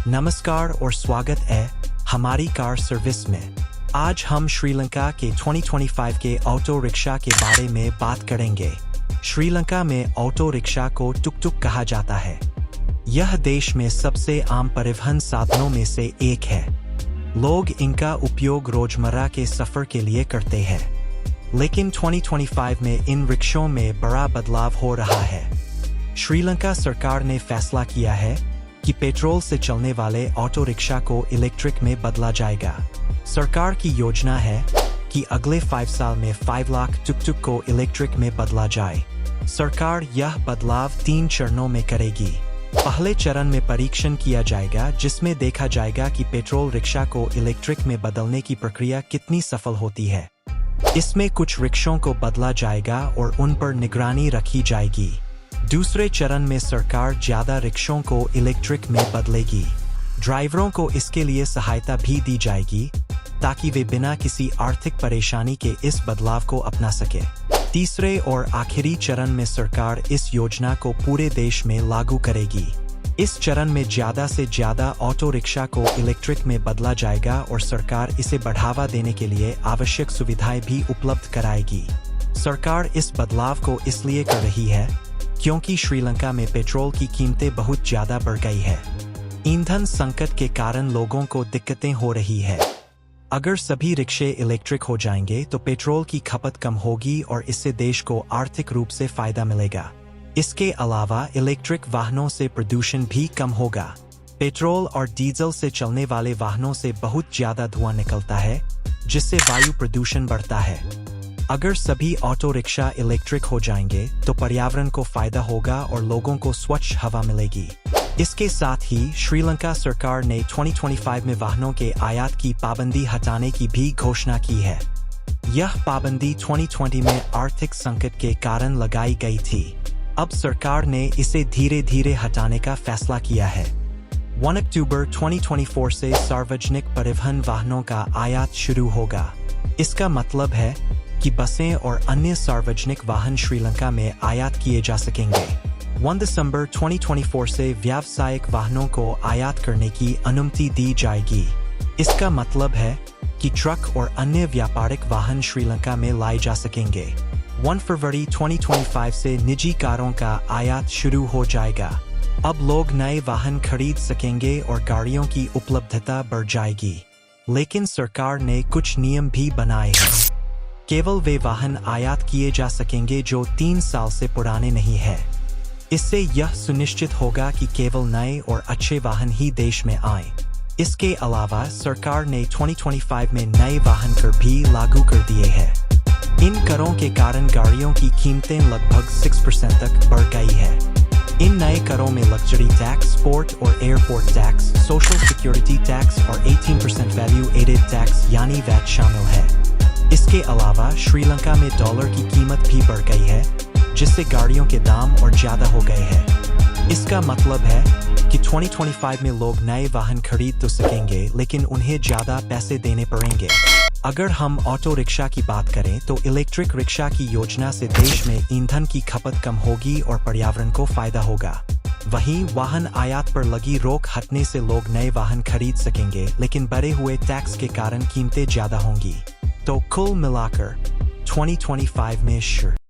नमस्कार और स्वागत है हमारी कार सर्विस में। आज हम श्रीलंका के 2025 के ऑटो रिक्शा के बारे में बात करेंगे। श्रीलंका में ऑटो रिक्शा को टुक-टुक कहा जाता है। यह देश में सबसे आम परिवहन साधनों में से एक है। लोग इनका उपयोग रोजमर्रा के सफर के लिए करते हैं। लेकिन 2025 में इन रिक्शों में बड़ा बदलाव हो रहा है। श्रीलंका सरकार ने फैसला किया है कि पेट्रोल से चलने वाले ऑटो रिक्शा को इलेक्ट्रिक में बदला जाएगा। सरकार की योजना है कि अगले 5 साल में 5 लाख टुक-टुक को इलेक्ट्रिक में बदला जाए। सरकार यह बदलाव 3 चरणों में करेगी। पहले चरण में परीक्षण किया जाएगा, जिसमें देखा जाएगा कि पेट्रोल रिक्शा को इलेक्ट्रिक में बदलने की प्रक्रिया कितनी सफल होती है। इसमें कुछ रिक्शों को बदला जाएगा और उन पर निगरानी रखी जाएगी। दूसरे चरण में सरकार ज्यादा रिक्शों को इलेक्ट्रिक में बदलेगी। ड्राइवरों को इसके लिए सहायता भी दी जाएगी ताकि वे बिना किसी आर्थिक परेशानी के इस बदलाव को अपना सके। तीसरे और आखिरी चरण में सरकार इस योजना को पूरे देश में लागू करेगी। इस चरण में ज्यादा से ज्यादा ऑटो रिक्शा को इलेक्ट्रिक में बदला जाएगा और सरकार इसे बढ़ावा देने के लिए आवश्यक सुविधाएं भी उपलब्ध कराएगी। सरकार इस बदलाव को इसलिए कर रही है क्योंकि श्रीलंका में पेट्रोल की कीमतें बहुत ज्यादा बढ़ गई है। ईंधन संकट के कारण लोगों को दिक्कतें हो रही है। अगर सभी रिक्शे इलेक्ट्रिक हो जाएंगे तो पेट्रोल की खपत कम होगी और इससे देश को आर्थिक रूप से फायदा मिलेगा। इसके अलावा इलेक्ट्रिक वाहनों से प्रदूषण भी कम होगा। पेट्रोल और डीजल से चलने वाले वाहनों से बहुत ज्यादा धुआं निकलता है, जिससे वायु प्रदूषण बढ़ता है। अगर सभी ऑटो रिक्शा इलेक्ट्रिक हो जाएंगे तो पर्यावरण को फायदा होगा और लोगों को स्वच्छ हवा मिलेगी। इसके साथ ही श्रीलंका सरकार ने 2025 में वाहनों के आयात की पाबंदी हटाने की भी घोषणा की है। यह पाबंदी 2020 में आर्थिक संकट के कारण लगाई गई थी। अब सरकार ने इसे धीरे धीरे हटाने का फैसला किया है। 1 अक्टूबर 2024 से सार्वजनिक परिवहन वाहनों का आयात शुरू होगा। इसका मतलब है कि बसें और अन्य सार्वजनिक वाहन श्रीलंका में आयात किए जा सकेंगे। 1 दिसंबर 2024 से व्यावसायिक वाहनों को आयात करने की अनुमति दी जाएगी। इसका मतलब है कि ट्रक और अन्य व्यापारिक वाहन श्रीलंका में लाए जा सकेंगे। 1 फरवरी 2025 से निजी कारों का आयात शुरू हो जाएगा। अब लोग नए वाहन खरीद सकेंगे और गाड़ियों की उपलब्धता बढ़ जाएगी। लेकिन सरकार ने कुछ नियम भी बनाए हैं। केवल वे वाहन आयात किए जा सकेंगे जो 3 साल से पुराने नहीं हैं। इससे यह सुनिश्चित होगा कि केवल नए और अच्छे वाहन ही देश में आएं। इसके अलावा सरकार ने 2025 में नए वाहन कर भी लागू कर दिए हैं। इन करों के कारण गाड़ियों की कीमतें लगभग 6% तक बढ़ गई है। इन नए करों में लग्जरी टैक्स, स्पोर्ट और airport tax, social security tax और 18% वैल्यू एडेड टैक्स यानी वैट शामिल है। इसके अलावा श्रीलंका में डॉलर की कीमत भी बढ़ गई है, जिससे गाड़ियों के दाम और ज्यादा हो गए हैं। इसका मतलब है कि 2025 में लोग नए वाहन खरीद तो सकेंगे, लेकिन उन्हें ज्यादा पैसे देने पड़ेंगे। अगर हम ऑटो रिक्शा की बात करें तो इलेक्ट्रिक रिक्शा की योजना से देश में ईंधन की खपत कम होगी और पर्यावरण को फायदा होगा। वहीं वाहन आयात पर लगी रोक हटने से लोग नए वाहन खरीद सकेंगे, लेकिन बढ़े हुए टैक्स के कारण कीमतें ज्यादा होंगी। तो कुल मिलाकर 2025 में